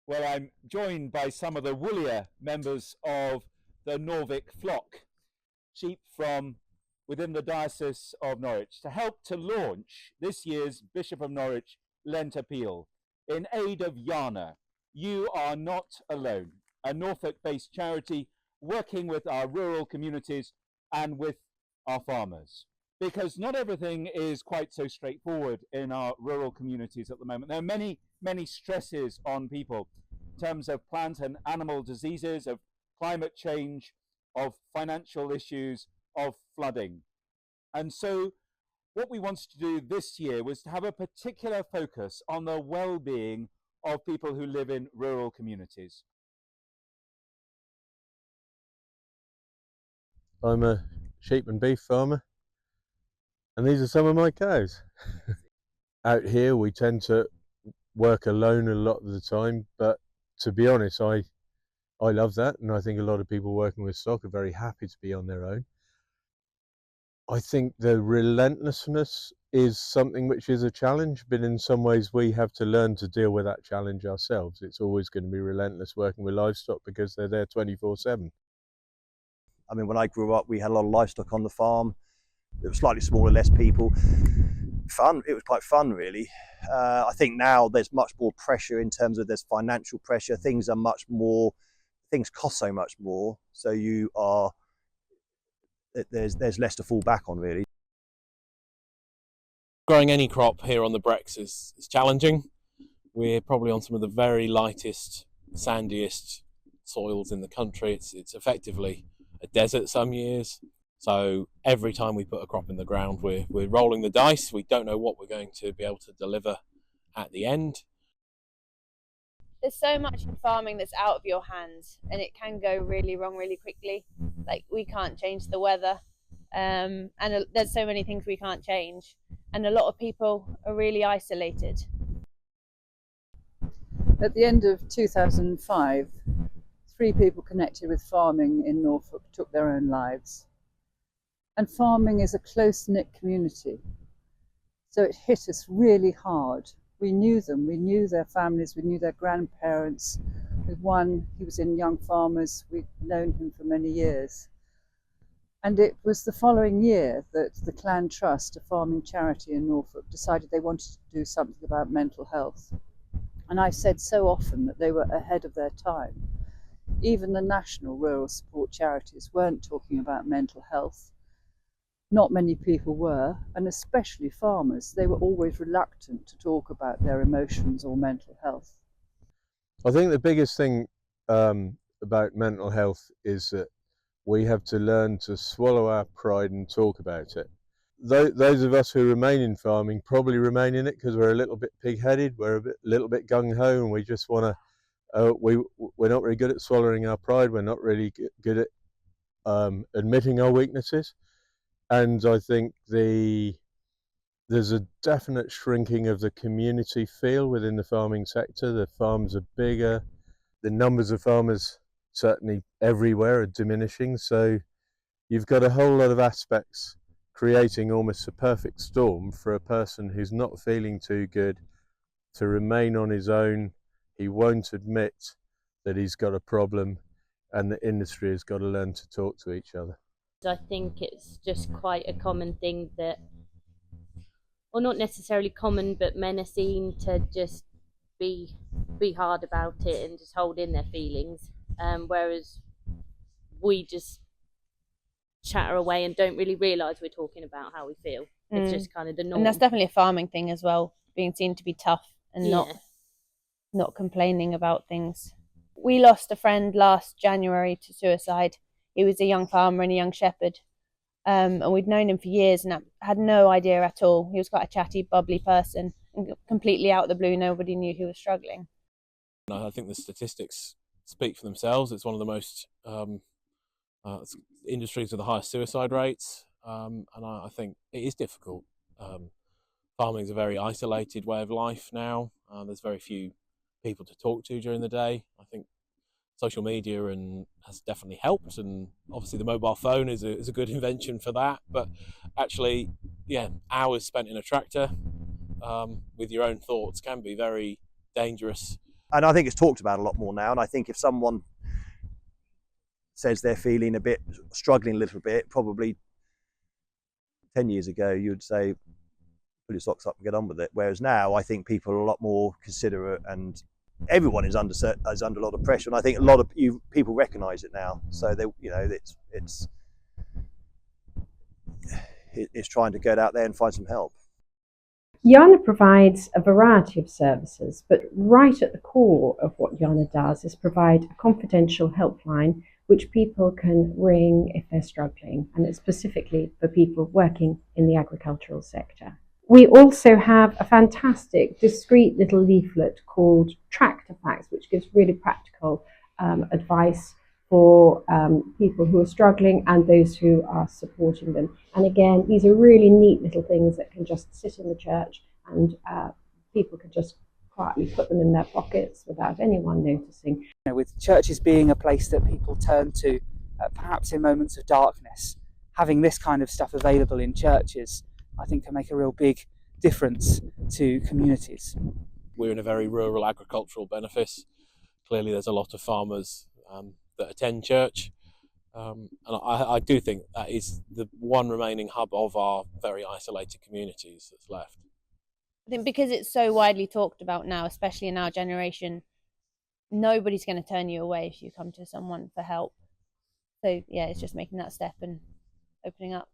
where I'm joined by some of the woollier members of the Norvic flock, sheep from within the Diocese of Norwich, to help to launch this year's Bishop of Norwich Lent Appeal in aid of YANA. You Are Not Alone, a Norfolk-based charity working with our rural communities and with our farmers. Because not everything is quite so straightforward in our rural communities at the moment. There are many stresses on people in terms of plant and animal diseases, of climate change, of financial issues, of flooding. And so what we wanted to do this year was to have a particular focus on the well-being of people who live in rural communities. I'm a sheep and beef farmer, and these are some of my cows. Out here we tend to work alone a lot of the time, but to be honest, I love that, and I think a lot of people working with stock are very happy to be on their own. I think the relentlessness is something which is a challenge, but in some ways we have to learn to deal with that challenge ourselves. It's always going to be relentless working with livestock because they're there 24/7. I mean, when I grew up, we had a lot of livestock on the farm. It was slightly smaller, less people. Fun. It was quite fun, really. I think now there's much more pressure in terms of there's financial pressure. Things cost so much more. So there's less to fall back on, really. Growing any crop here on the Brex is challenging. We're probably on some of the very lightest, sandiest soils in the country. It's effectively a desert some years. So every time we put a crop in the ground, we're rolling the dice. We don't know what we're going to be able to deliver at the end. There's so much in farming that's out of your hands, and it can go really wrong really quickly. Like, we can't change the weather, and there's so many things we can't change, and a lot of people are really isolated. At the end of 2005, 3 people connected with farming in Norfolk took their own lives. And farming is a close-knit community, so it hit us really hard. We knew them, we knew their families, we knew their grandparents. With one, he was in Young Farmers, we'd known him for many years. And it was the following year that the Clan Trust, a farming charity in Norfolk, decided they wanted to do something about mental health. And I've said so often that they were ahead of their time. Even the national rural support charities weren't talking about mental health. Not many people were, and especially farmers. They were always reluctant to talk about their emotions or mental health. I think the biggest thing about mental health is that we have to learn to swallow our pride and talk about it. Those of us who remain in farming probably remain in it because we're a little bit pig-headed, we're a little bit gung-ho, and we just want to, we're not really good at swallowing our pride, we're not really good at admitting our weaknesses. And I think there's a definite shrinking of the community feel within the farming sector. The farms are bigger. The numbers of farmers certainly everywhere are diminishing. So you've got a whole lot of aspects creating almost a perfect storm for a person who's not feeling too good to remain on his own. He won't admit that he's got a problem, and the industry has got to learn to talk to each other. I think it's just quite a common thing that, or not necessarily common, but men are seen to just be hard about it and just hold in their feelings, whereas we just chatter away and don't really realise we're talking about how we feel. It's just kind of the norm. And that's definitely a farming thing as well, being seen to be tough and not complaining about things. We lost a friend last January to suicide. He was a young farmer and a young shepherd, and we'd known him for years and had no idea at all. He was quite a chatty, bubbly person, and completely out of the blue, nobody knew he was struggling. I think the statistics speak for themselves. It's one of the most industries with the highest suicide rates, and I think it is difficult. Farming is a very isolated way of life now. There's very few people to talk to during the day. I think social media has definitely helped, and obviously the mobile phone is a good invention for that. But actually, hours spent in a tractor with your own thoughts can be very dangerous. And I think it's talked about a lot more now. And I think if someone says they're feeling a bit, struggling a little bit, probably 10 years ago, you'd say, put your socks up and get on with it. Whereas now, I think people are a lot more considerate, and everyone is under a lot of pressure. And I think a lot of people recognise it now. So they, it's trying to get out there and find some help. YANA provides a variety of services, but right at the core of what YANA does is provide a confidential helpline which people can ring if they're struggling, and it's specifically for people working in the agricultural sector. We also have a fantastic, discreet little leaflet called Tractor Facts, which gives really practical advice for people who are struggling and those who are supporting them. And again, these are really neat little things that can just sit in the church, and people can just quietly put them in their pockets without anyone noticing. With churches being a place that people turn to, perhaps in moments of darkness, having this kind of stuff available in churches, I think, can make a real big difference to communities. We're in a very rural agricultural benefice. Clearly there's a lot of farmers that attend church, and I do think that is the one remaining hub of our very isolated communities that's left. I think because it's so widely talked about now, especially in our generation, nobody's going to turn you away if you come to someone for help. So yeah, it's just making that step and opening up.